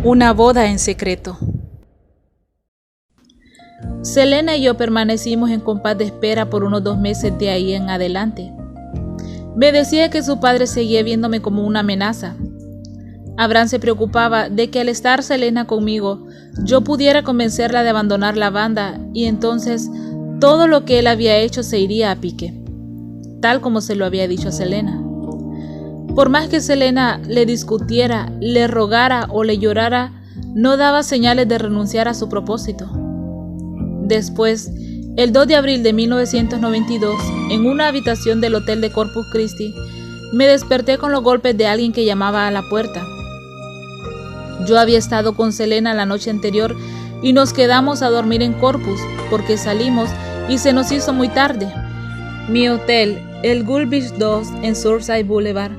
Una boda en secreto. Selena y yo permanecimos en compás de espera por unos 2 meses de ahí en adelante. Me decía que su padre seguía viéndome como una amenaza. Abraham se preocupaba de que al estar Selena conmigo, yo pudiera convencerla de abandonar la banda y entonces todo lo que él había hecho se iría a pique, tal como se lo había dicho a Selena. Por más que Selena le discutiera, le rogara o le llorara, no daba señales de renunciar a su propósito. Después, el 2 de abril de 1992, en una habitación del hotel de Corpus Christi, me desperté con los golpes de alguien que llamaba a la puerta. Yo había estado con Selena la noche anterior y nos quedamos a dormir en Corpus porque salimos y se nos hizo muy tarde. Mi hotel, el Gold Beach 2 en Surfside Boulevard,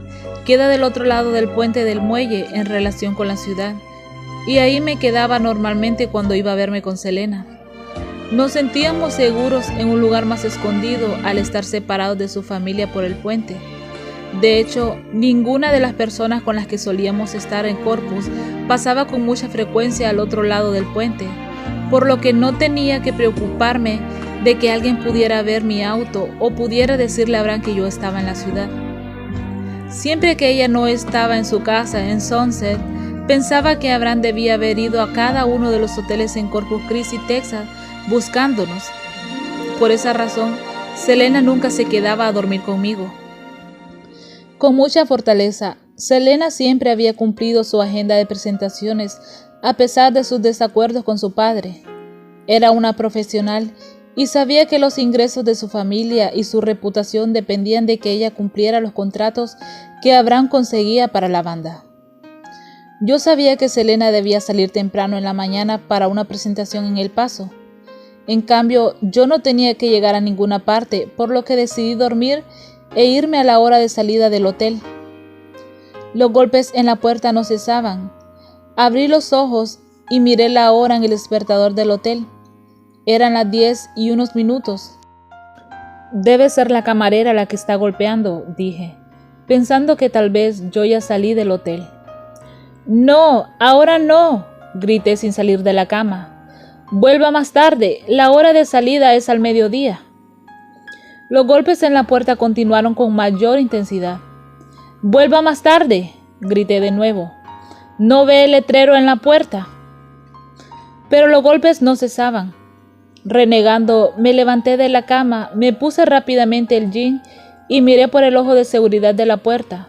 queda del otro lado del puente del muelle en relación con la ciudad, y ahí me quedaba normalmente cuando iba a verme con Selena. Nos sentíamos seguros en un lugar más escondido al estar separados de su familia por el puente. De hecho, ninguna de las personas con las que solíamos estar en Corpus pasaba con mucha frecuencia al otro lado del puente, por lo que no tenía que preocuparme de que alguien pudiera ver mi auto o pudiera decirle a Abraham que yo estaba en la ciudad. Siempre que ella no estaba en su casa en Sunset, pensaba que Abraham debía haber ido a cada uno de los hoteles en Corpus Christi, Texas, buscándonos. Por esa razón, Selena nunca se quedaba a dormir conmigo. Con mucha fortaleza, Selena siempre había cumplido su agenda de presentaciones a pesar de sus desacuerdos con su padre. Era una profesional y sabía que los ingresos de su familia y su reputación dependían de que ella cumpliera los contratos que Abraham conseguía para la banda. Yo sabía que Selena debía salir temprano en la mañana para una presentación en El Paso. En cambio, yo no tenía que llegar a ninguna parte, por lo que decidí dormir e irme a la hora de salida del hotel. Los golpes en la puerta no cesaban. Abrí los ojos y miré la hora en el despertador del hotel. Eran las 10 y unos minutos. Debe ser la camarera la que está golpeando, dije, pensando que tal vez yo ya salí del hotel. No, ahora no, grité sin salir de la cama. Vuelva más tarde, la hora de salida es al mediodía. Los golpes en la puerta continuaron con mayor intensidad. Vuelva más tarde, grité de nuevo. ¿No ve el letrero en la puerta? Pero los golpes no cesaban. Renegando, me levanté de la cama, me puse rápidamente el jean y miré por el ojo de seguridad de la puerta.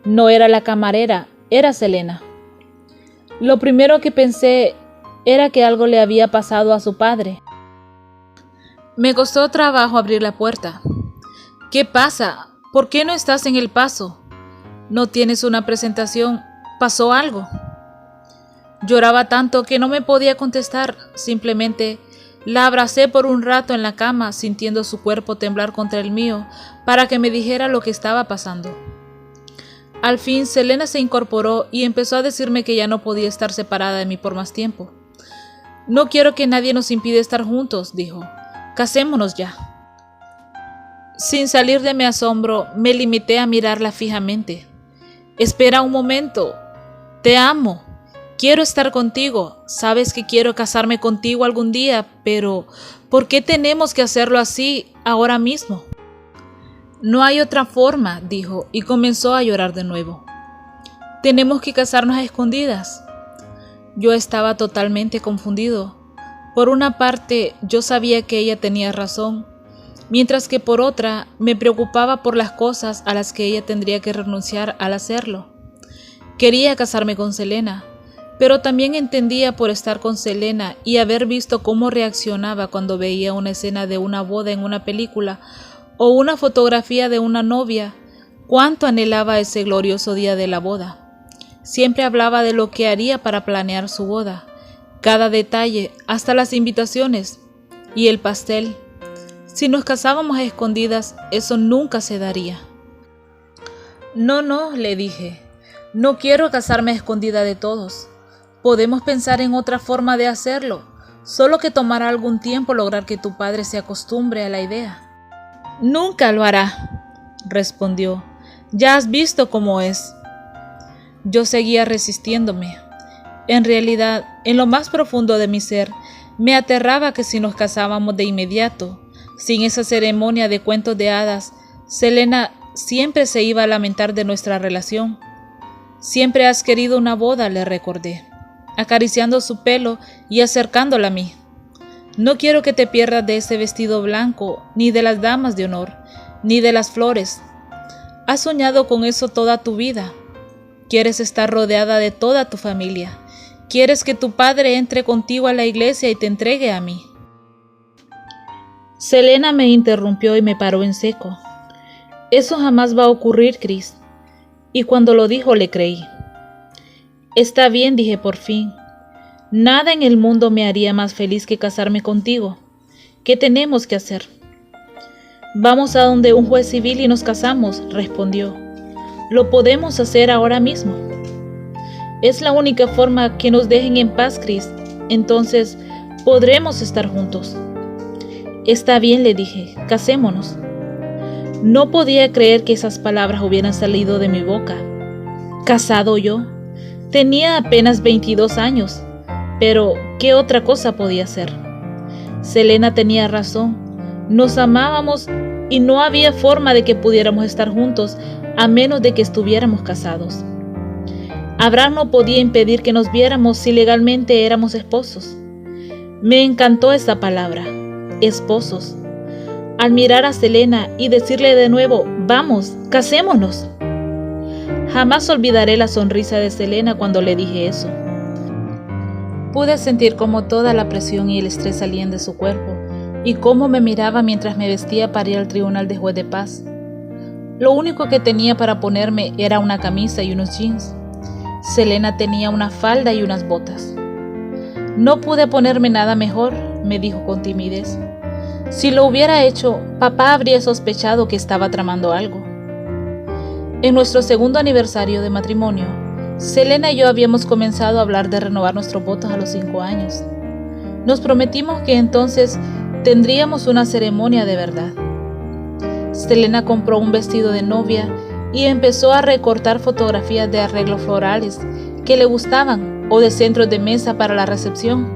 No era la camarera, era Selena. Lo primero que pensé era que algo le había pasado a su padre. Me costó trabajo abrir la puerta. ¿Qué pasa? ¿Por qué no estás en El Paso? ¿No tienes una presentación? ¿Pasó algo? Lloraba tanto que no me podía contestar, simplemente la abracé por un rato en la cama, sintiendo su cuerpo temblar contra el mío, para que me dijera lo que estaba pasando. Al fin, Selena se incorporó y empezó a decirme que ya no podía estar separada de mí por más tiempo. No quiero que nadie nos impida estar juntos, dijo. Casémonos ya. Sin salir de mi asombro, me limité a mirarla fijamente. Espera un momento. Te amo. Quiero estar contigo, sabes que quiero casarme contigo algún día, pero ¿por qué tenemos que hacerlo así, ahora mismo? No hay otra forma, dijo, y comenzó a llorar de nuevo. Tenemos que casarnos a escondidas. Yo estaba totalmente confundido. Por una parte, yo sabía que ella tenía razón, mientras que por otra, me preocupaba por las cosas a las que ella tendría que renunciar al hacerlo. Quería casarme con Selena, pero también entendía por estar con Selena y haber visto cómo reaccionaba cuando veía una escena de una boda en una película o una fotografía de una novia, cuánto anhelaba ese glorioso día de la boda. Siempre hablaba de lo que haría para planear su boda, cada detalle, hasta las invitaciones y el pastel. Si nos casábamos a escondidas, eso nunca se daría. No, le dije, no quiero casarme a escondida de todos. Podemos pensar en otra forma de hacerlo, solo que tomará algún tiempo lograr que tu padre se acostumbre a la idea. Nunca lo hará, respondió. Ya has visto cómo es. Yo seguía resistiéndome. En realidad, en lo más profundo de mi ser, me aterraba que si nos casábamos de inmediato, sin esa ceremonia de cuentos de hadas, Selena siempre se iba a lamentar de nuestra relación. Siempre has querido una boda, le recordé, acariciando su pelo y acercándola a mí. No quiero que te pierdas de ese vestido blanco, ni de las damas de honor, ni de las flores. Has soñado con eso toda tu vida. Quieres estar rodeada de toda tu familia. Quieres que tu padre entre contigo a la iglesia y te entregue a mí. Selena me interrumpió y me paró en seco. Eso jamás va a ocurrir, Chris. Y cuando lo dijo le creí. Está bien, dije por fin. Nada en el mundo me haría más feliz que casarme contigo. ¿Qué tenemos que hacer? Vamos a donde un juez civil y nos casamos, respondió. Lo podemos hacer ahora mismo. Es la única forma que nos dejen en paz, Chris. Entonces podremos estar juntos. Está bien, le dije, casémonos. No podía creer que esas palabras hubieran salido de mi boca. ¿Casado yo? Tenía apenas 22 años, pero ¿qué otra cosa podía hacer? Selena tenía razón. Nos amábamos y no había forma de que pudiéramos estar juntos a menos de que estuviéramos casados. Abraham no podía impedir que nos viéramos si legalmente éramos esposos. Me encantó esa palabra, esposos. Al mirar a Selena y decirle de nuevo, vamos, casémonos. Jamás olvidaré la sonrisa de Selena cuando le dije eso. Pude sentir cómo toda la presión y el estrés salían de su cuerpo y cómo me miraba mientras me vestía para ir al tribunal de juez de paz. Lo único que tenía para ponerme era una camisa y unos jeans. Selena tenía una falda y unas botas. No pude ponerme nada mejor, me dijo con timidez. Si lo hubiera hecho, papá habría sospechado que estaba tramando algo. En nuestro segundo aniversario de matrimonio, Selena y yo habíamos comenzado a hablar de renovar nuestros votos a los 5 años. Nos prometimos que entonces tendríamos una ceremonia de verdad. Selena compró un vestido de novia y empezó a recortar fotografías de arreglos florales que le gustaban o de centros de mesa para la recepción.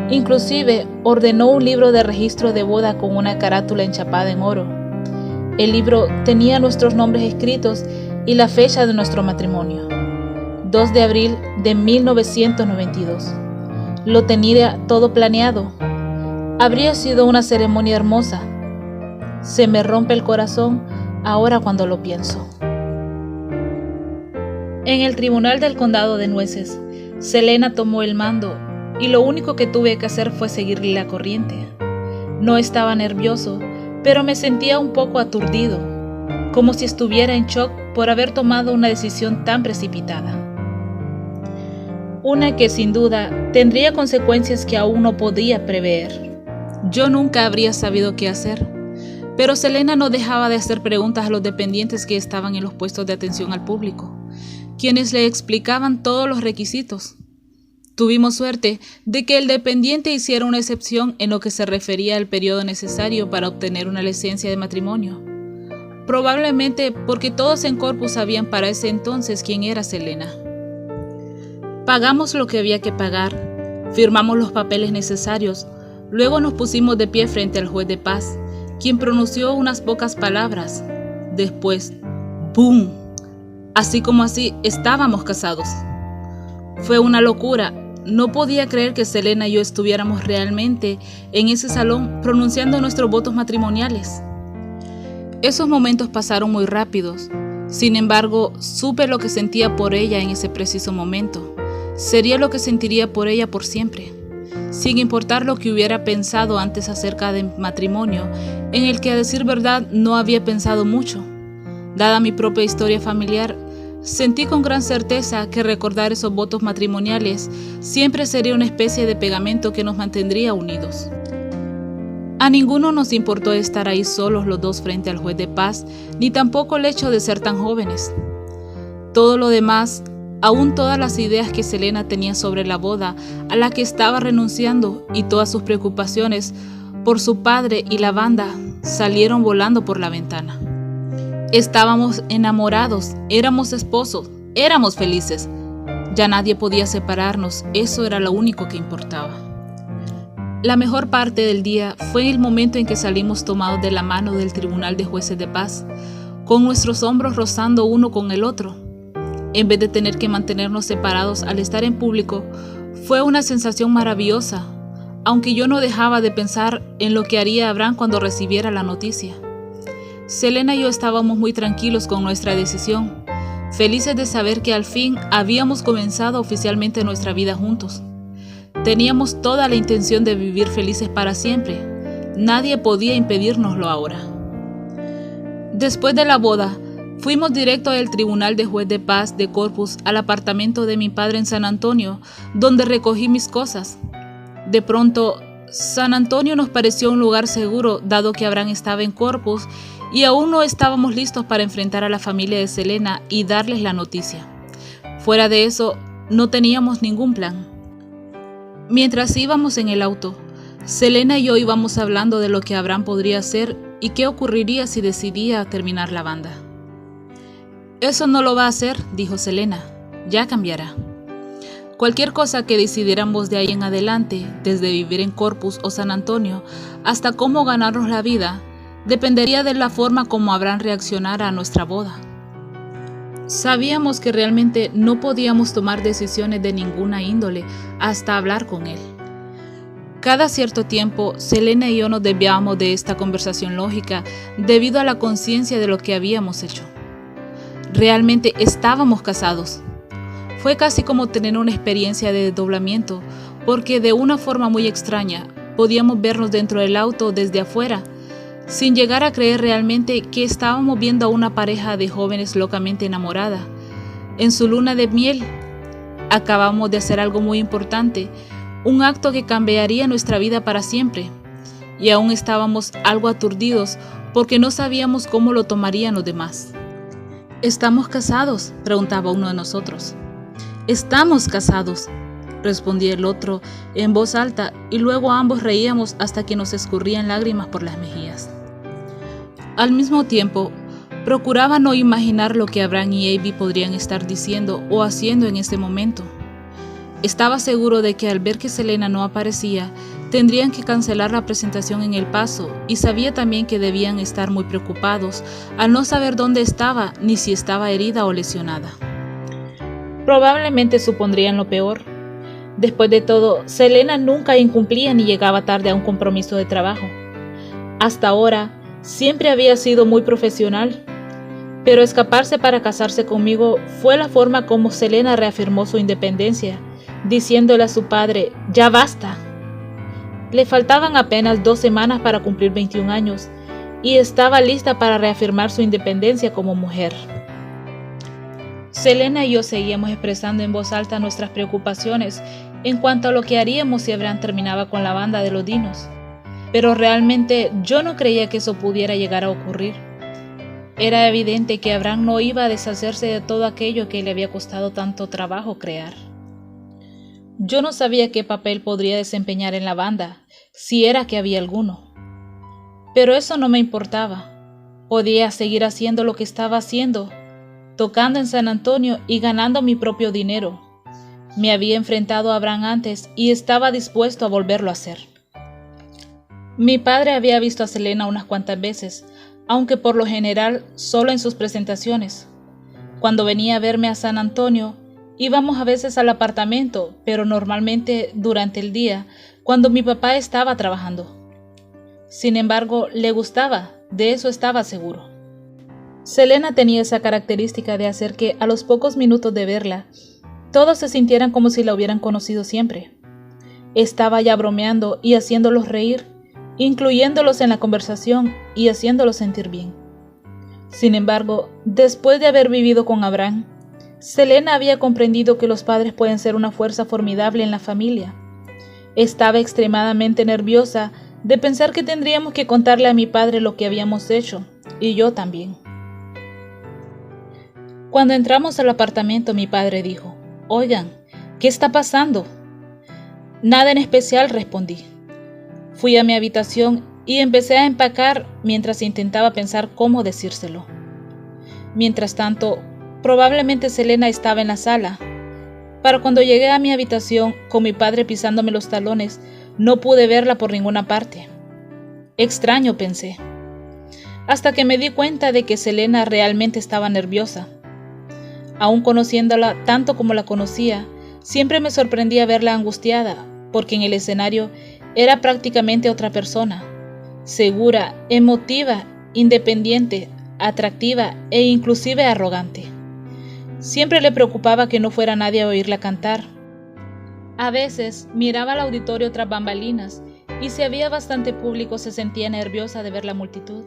Inclusive ordenó un libro de registro de boda con una carátula enchapada en oro. El libro tenía nuestros nombres escritos y la fecha de nuestro matrimonio, 2 de abril de 1992. Lo tenía todo planeado. Habría sido una ceremonia hermosa. Se me rompe el corazón ahora cuando lo pienso. En el tribunal del condado de Nueces, Selena tomó el mando y lo único que tuve que hacer fue seguirle la corriente. No estaba nervioso, pero me sentía un poco aturdido, como si estuviera en shock por haber tomado una decisión tan precipitada. Una que sin duda tendría consecuencias que aún no podía prever. Yo nunca habría sabido qué hacer, pero Selena no dejaba de hacer preguntas a los dependientes que estaban en los puestos de atención al público, quienes le explicaban todos los requisitos. Tuvimos suerte de que el dependiente hiciera una excepción en lo que se refería al periodo necesario para obtener una licencia de matrimonio. Probablemente porque todos en Corpus sabían para ese entonces quién era Selena. Pagamos lo que había que pagar, firmamos los papeles necesarios, luego nos pusimos de pie frente al juez de paz, quien pronunció unas pocas palabras. Después, ¡boom! Así como así, estábamos casados. Fue una locura. No podía creer que Selena y yo estuviéramos realmente en ese salón pronunciando nuestros votos matrimoniales. Esos momentos pasaron muy rápidos. Sin embargo, supe lo que sentía por ella en ese preciso momento. Sería lo que sentiría por ella por siempre, sin importar lo que hubiera pensado antes acerca del matrimonio, en el que a decir verdad no había pensado mucho. Dada mi propia historia familiar, sentí con gran certeza que recordar esos votos matrimoniales siempre sería una especie de pegamento que nos mantendría unidos. A ninguno nos importó estar ahí solos los dos frente al juez de paz, ni tampoco el hecho de ser tan jóvenes. Todo lo demás, aún todas las ideas que Selena tenía sobre la boda a la que estaba renunciando y todas sus preocupaciones por su padre y la banda, salieron volando por la ventana. Estábamos enamorados, éramos esposos, éramos felices. Ya nadie podía separarnos, eso era lo único que importaba. La mejor parte del día fue el momento en que salimos tomados de la mano del Tribunal de Jueces de Paz, con nuestros hombros rozando uno con el otro. En vez de tener que mantenernos separados al estar en público, fue una sensación maravillosa, aunque yo no dejaba de pensar en lo que haría Abraham cuando recibiera la noticia. Selena y yo estábamos muy tranquilos con nuestra decisión, felices de saber que al fin habíamos comenzado oficialmente nuestra vida juntos. Teníamos toda la intención de vivir felices para siempre. Nadie podía impedírnoslo ahora. Después de la boda, fuimos directo del Tribunal de Juez de Paz de Corpus al apartamento de mi padre en San Antonio, donde recogí mis cosas. De pronto, San Antonio nos pareció un lugar seguro, dado que Abraham estaba en Corpus y aún no estábamos listos para enfrentar a la familia de Selena y darles la noticia. Fuera de eso, no teníamos ningún plan. Mientras íbamos en el auto, Selena y yo íbamos hablando de lo que Abraham podría hacer y qué ocurriría si decidía terminar la banda. Eso no lo va a hacer, dijo Selena, ya cambiará. Cualquier cosa que decidiéramos de ahí en adelante, desde vivir en Corpus o San Antonio hasta cómo ganarnos la vida, dependería de la forma como Abraham reaccionara a nuestra boda. Sabíamos que realmente no podíamos tomar decisiones de ninguna índole hasta hablar con él. Cada cierto tiempo, Selena y yo nos desviábamos de esta conversación lógica debido a la conciencia de lo que habíamos hecho. Realmente estábamos casados. Fue casi como tener una experiencia de desdoblamiento, porque de una forma muy extraña podíamos vernos dentro del auto desde afuera, sin llegar a creer realmente que estábamos viendo a una pareja de jóvenes locamente enamorada. En su luna de miel, acabamos de hacer algo muy importante, un acto que cambiaría nuestra vida para siempre, y aún estábamos algo aturdidos porque no sabíamos cómo lo tomarían los demás. ¿Estamos casados?, preguntaba uno de nosotros. «Estamos casados», respondía el otro en voz alta, y luego ambos reíamos hasta que nos escurrían lágrimas por las mejillas. Al mismo tiempo, procuraba no imaginar lo que Abraham y Abby podrían estar diciendo o haciendo en ese momento. Estaba seguro de que al ver que Selena no aparecía, tendrían que cancelar la presentación en El Paso, y sabía también que debían estar muy preocupados al no saber dónde estaba ni si estaba herida o lesionada. Probablemente supondrían lo peor. Después de todo, Selena nunca incumplía ni llegaba tarde a un compromiso de trabajo. Hasta ahora, siempre había sido muy profesional, pero escaparse para casarse conmigo fue la forma como Selena reafirmó su independencia, diciéndole a su padre: «Ya basta». Le faltaban apenas 2 semanas para cumplir 21 años y estaba lista para reafirmar su independencia como mujer. Selena y yo seguíamos expresando en voz alta nuestras preocupaciones en cuanto a lo que haríamos si Abraham terminaba con la banda de los Dinos, pero realmente yo no creía que eso pudiera llegar a ocurrir. Era evidente que Abraham no iba a deshacerse de todo aquello que le había costado tanto trabajo crear. Yo no sabía qué papel podría desempeñar en la banda, si era que había alguno. Pero eso no me importaba. Podía seguir haciendo lo que estaba haciendo, tocando en San Antonio y ganando mi propio dinero. Me había enfrentado a Abraham antes y estaba dispuesto a volverlo a hacer. Mi padre había visto a Selena unas cuantas veces, aunque por lo general solo en sus presentaciones. Cuando venía a verme a San Antonio, íbamos a veces al apartamento, pero normalmente durante el día, cuando mi papá estaba trabajando. Sin embargo, le gustaba, de eso estaba seguro. Selena tenía esa característica de hacer que, a los pocos minutos de verla, todos se sintieran como si la hubieran conocido siempre. Estaba ya bromeando y haciéndolos reír, incluyéndolos en la conversación y haciéndolos sentir bien. Sin embargo, después de haber vivido con Abraham, Selena había comprendido que los padres pueden ser una fuerza formidable en la familia. Estaba extremadamente nerviosa de pensar que tendríamos que contarle a mi padre lo que habíamos hecho, y yo también. Cuando entramos al apartamento, mi padre dijo: «Oigan, ¿qué está pasando?». «Nada en especial», respondí. Fui a mi habitación y empecé a empacar mientras intentaba pensar cómo decírselo. Mientras tanto, probablemente Selena estaba en la sala. Para cuando llegué a mi habitación, con mi padre pisándome los talones, no pude verla por ninguna parte. Extraño, pensé, hasta que me di cuenta de que Selena realmente estaba nerviosa. Aún conociéndola tanto como la conocía, siempre me sorprendía verla angustiada, porque en el escenario era prácticamente otra persona, segura, emotiva, independiente, atractiva e inclusive arrogante. Siempre le preocupaba que no fuera nadie a oírla cantar. A veces miraba al auditorio tras bambalinas y si había bastante público se sentía nerviosa de ver la multitud,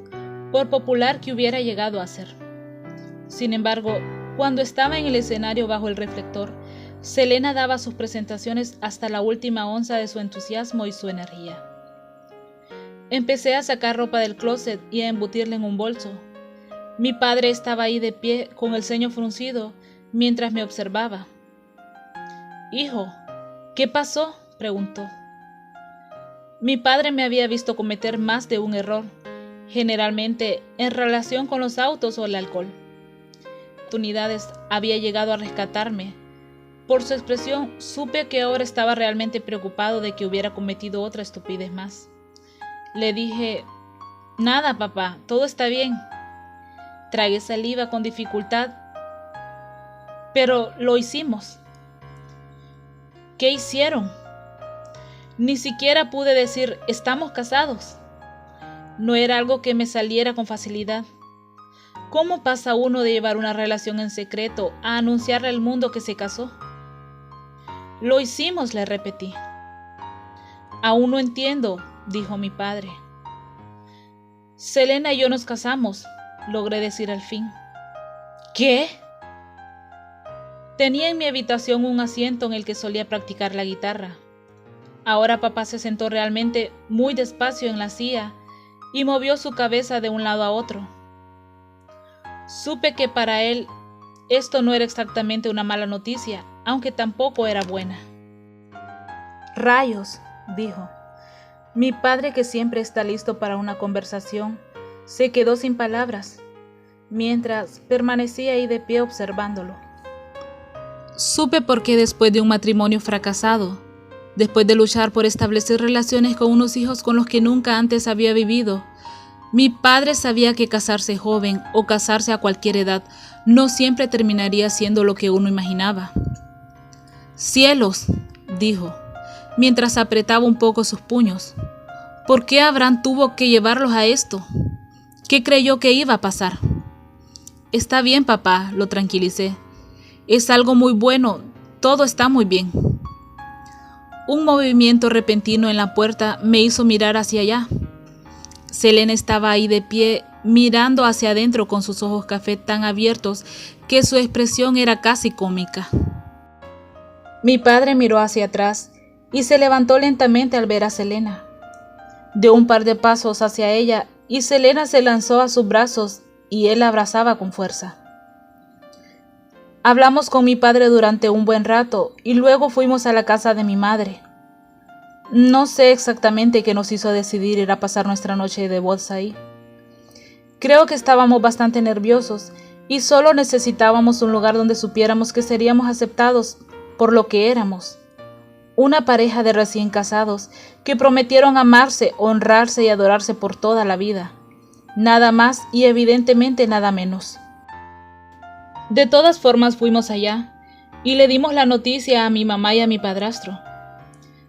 por popular que hubiera llegado a ser. Sin embargo, cuando estaba en el escenario bajo el reflector, Selena daba sus presentaciones hasta la última onza de su entusiasmo y su energía. Empecé a sacar ropa del closet y a embutirla en un bolso. Mi padre estaba ahí de pie con el ceño fruncido mientras me observaba. «Hijo, ¿qué pasó?», preguntó. Mi padre me había visto cometer más de un error, generalmente en relación con los autos o el alcohol. Oportunidades había llegado a rescatarme. Por su expresión supe que ahora estaba realmente preocupado de que hubiera cometido otra estupidez más. Le dije: «Nada, papá, todo está bien». Tragué saliva con dificultad. «Pero lo hicimos». «¿Qué hicieron?». Ni siquiera pude decir «estamos casados». No era algo que me saliera con facilidad. ¿Cómo pasa uno de llevar una relación en secreto a anunciarle al mundo que se casó? «Lo hicimos», le repetí. «Aún no entiendo», dijo mi padre. «Selena y yo nos casamos», logré decir al fin. «¿Qué?». Tenía en mi habitación un asiento en el que solía practicar la guitarra. Ahora papá se sentó realmente muy despacio en la silla y movió su cabeza de un lado a otro. Supe que para él esto no era exactamente una mala noticia, aunque tampoco era buena. «Rayos», dijo. Mi padre, que siempre está listo para una conversación, se quedó sin palabras, mientras permanecía ahí de pie observándolo. Supe por qué después de un matrimonio fracasado, después de luchar por establecer relaciones con unos hijos con los que nunca antes había vivido, mi padre sabía que casarse joven o casarse a cualquier edad no siempre terminaría siendo lo que uno imaginaba. «Cielos», dijo, mientras apretaba un poco sus puños. ¿Por qué Abraham tuvo que llevarlos a esto? ¿Qué creyó que iba a pasar? «Está bien, papá», lo tranquilicé. «Es algo muy bueno, todo está muy bien». Un movimiento repentino en la puerta me hizo mirar hacia allá. Selena estaba ahí de pie, mirando hacia adentro con sus ojos café tan abiertos que su expresión era casi cómica. Mi padre miró hacia atrás y se levantó lentamente al ver a Selena. Dio un par de pasos hacia ella y Selena se lanzó a sus brazos y él la abrazaba con fuerza. Hablamos con mi padre durante un buen rato y luego fuimos a la casa de mi madre. No sé exactamente qué nos hizo decidir ir a pasar nuestra noche de bodas ahí. Creo que estábamos bastante nerviosos y solo necesitábamos un lugar donde supiéramos que seríamos aceptados por lo que éramos. Una pareja de recién casados que prometieron amarse, honrarse y adorarse por toda la vida. Nada más y evidentemente nada menos. De todas formas fuimos allá y le dimos la noticia a mi mamá y a mi padrastro.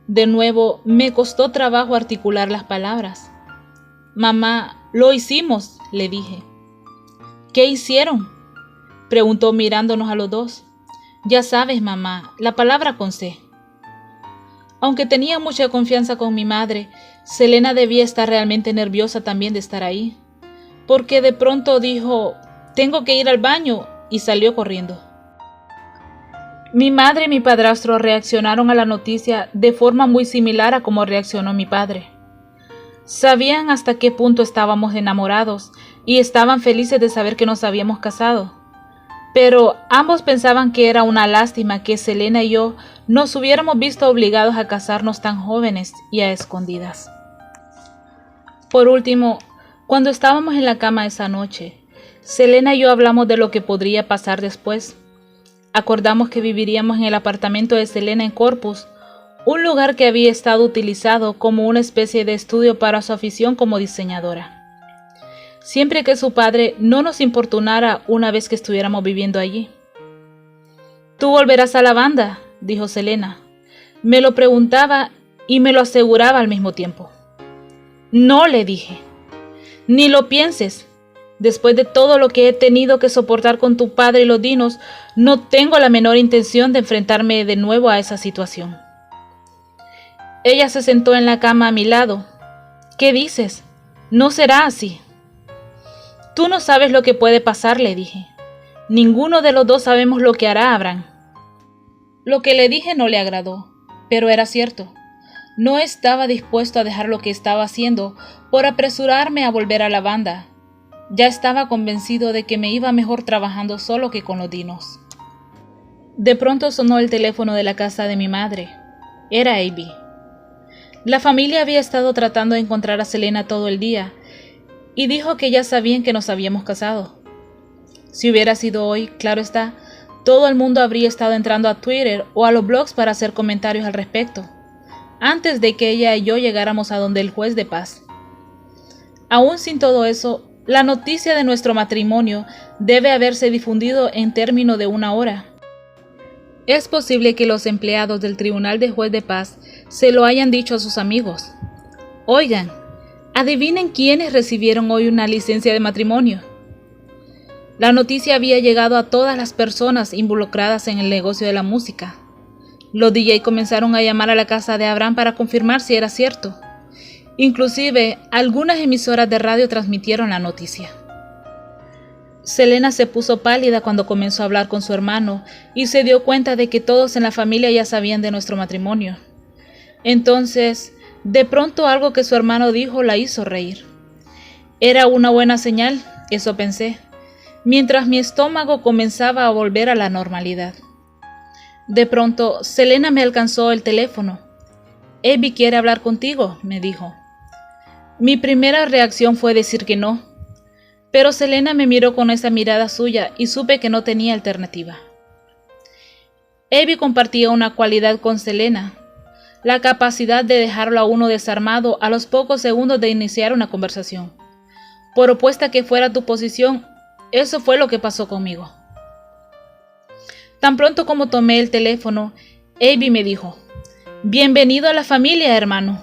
De nuevo me costó trabajo articular las palabras. «Mamá, lo hicimos», le dije. «¿Qué hicieron?», preguntó mirándonos a los dos. «Ya sabes, mamá, la palabra con C». Aunque tenía mucha confianza con mi madre, Selena debía estar realmente nerviosa también de estar ahí, porque de pronto dijo: «Tengo que ir al baño», y salió corriendo. Mi madre y mi padrastro reaccionaron a la noticia de forma muy similar a como reaccionó mi padre. Sabían hasta qué punto estábamos enamorados y estaban felices de saber que nos habíamos casado. Pero ambos pensaban que era una lástima que Selena y yo nos hubiéramos visto obligados a casarnos tan jóvenes y a escondidas. Por último, cuando estábamos en la cama esa noche, Selena y yo hablamos de lo que podría pasar después. acordamos que viviríamos en el apartamento de Selena en Corpus, un lugar que había estado utilizado como una especie de estudio para su afición como diseñadora. Siempre que su padre no nos importunara una vez que estuviéramos viviendo allí. «¿Tú volverás a la banda?», dijo Selena. Me lo preguntaba y me lo aseguraba al mismo tiempo. «No», le dije. «Ni lo pienses. Después de todo lo que he tenido que soportar con tu padre y los dinos, no tengo la menor intención de enfrentarme de nuevo a esa situación». Ella se sentó en la cama a mi lado. «¿Qué dices? No será así». «Tú no sabes lo que puede pasar», le dije. «Ninguno de los dos sabemos lo que hará Abraham». Lo que le dije no le agradó, pero era cierto. No estaba dispuesto a dejar lo que estaba haciendo por apresurarme a volver a la banda. Ya estaba convencido de que me iba mejor trabajando solo que con los dinos. De pronto sonó el teléfono de la casa de mi madre. Era Abby. La familia había estado tratando de encontrar a Selena todo el día y dijo que ya sabían que nos habíamos casado. Si hubiera sido hoy, claro está, todo el mundo habría estado entrando a Twitter o a los blogs para hacer comentarios al respecto, antes de que ella y yo llegáramos a donde el juez de paz. Aún sin todo eso, la noticia de nuestro matrimonio debe haberse difundido en término de 1 hora. Es posible que los empleados del Tribunal de Juez de Paz se lo hayan dicho a sus amigos. Oigan, adivinen quiénes recibieron hoy una licencia de matrimonio. La noticia había llegado a todas las personas involucradas en el negocio de la música. Los DJ comenzaron a llamar a la casa de Abraham para confirmar si era cierto. Inclusive, algunas emisoras de radio transmitieron la noticia. Selena se puso pálida cuando comenzó a hablar con su hermano y se dio cuenta de que todos en la familia ya sabían de nuestro matrimonio. Entonces, de pronto algo que su hermano dijo la hizo reír. Era una buena señal, eso pensé, mientras mi estómago comenzaba a volver a la normalidad. De pronto, Selena me alcanzó el teléfono. «Abby quiere hablar contigo», me dijo. Mi primera reacción fue decir que no, pero Selena me miró con esa mirada suya y supe que no tenía alternativa. Abby compartía una cualidad con Selena, la capacidad de dejarlo a uno desarmado a los pocos segundos de iniciar una conversación. Por opuesta que fuera tu posición, eso fue lo que pasó conmigo. Tan pronto como tomé el teléfono, Abby me dijo: «Bienvenido a la familia, hermano».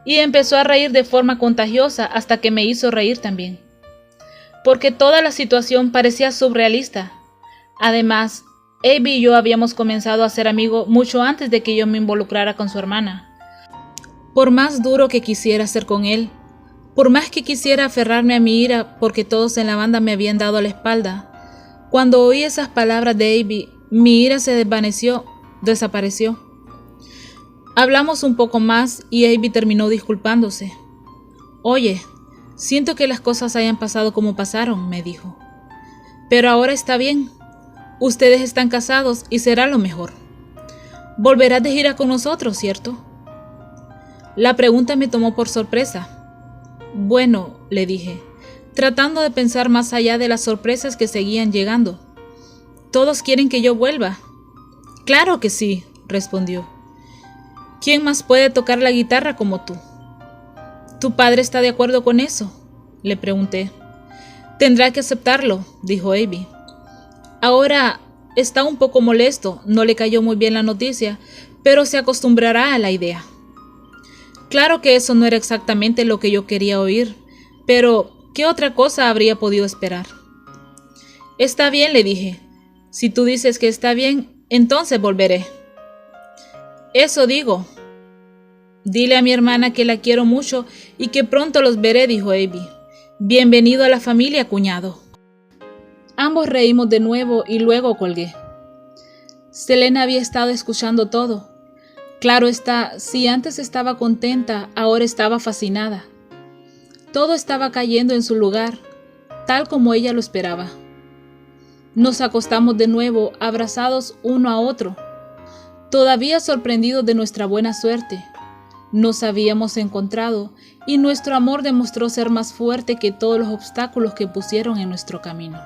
Y empezó a reír de forma contagiosa hasta que me hizo reír también. Porque toda la situación parecía surrealista. Además, Abby y yo habíamos comenzado a ser amigos mucho antes de que yo me involucrara con su hermana. Por más duro que quisiera ser con él, por más que quisiera aferrarme a mi ira porque todos en la banda me habían dado la espalda, cuando oí esas palabras de Abby, mi ira se desvaneció, desapareció. Hablamos un poco más y Abby terminó disculpándose. «Oye, siento que las cosas hayan pasado como pasaron», me dijo. «Pero ahora está bien. Ustedes están casados y será lo mejor. Volverás de gira con nosotros, ¿cierto?» La pregunta me tomó por sorpresa. «Bueno», le dije, tratando de pensar más allá de las sorpresas que seguían llegando. «Todos quieren que yo vuelva». «Claro que sí», respondió. «¿Quién más puede tocar la guitarra como tú?» «¿Tu padre está de acuerdo con eso?», le pregunté. «Tendrá que aceptarlo», dijo Abby. «Ahora está un poco molesto, no le cayó muy bien la noticia, pero se acostumbrará a la idea». Claro que eso no era exactamente lo que yo quería oír, pero ¿qué otra cosa habría podido esperar? «Está bien», le dije. «Si tú dices que está bien, entonces volveré». «Eso digo». «Dile a mi hermana que la quiero mucho y que pronto los veré», dijo Abby. «Bienvenido a la familia, cuñado». Ambos reímos de nuevo y luego colgué. Selena había estado escuchando todo. Claro está, si antes estaba contenta, ahora estaba fascinada. Todo estaba cayendo en su lugar, tal como ella lo esperaba. Nos acostamos de nuevo, abrazados uno a otro, todavía sorprendidos de nuestra buena suerte. Nos habíamos encontrado y nuestro amor demostró ser más fuerte que todos los obstáculos que pusieron en nuestro camino.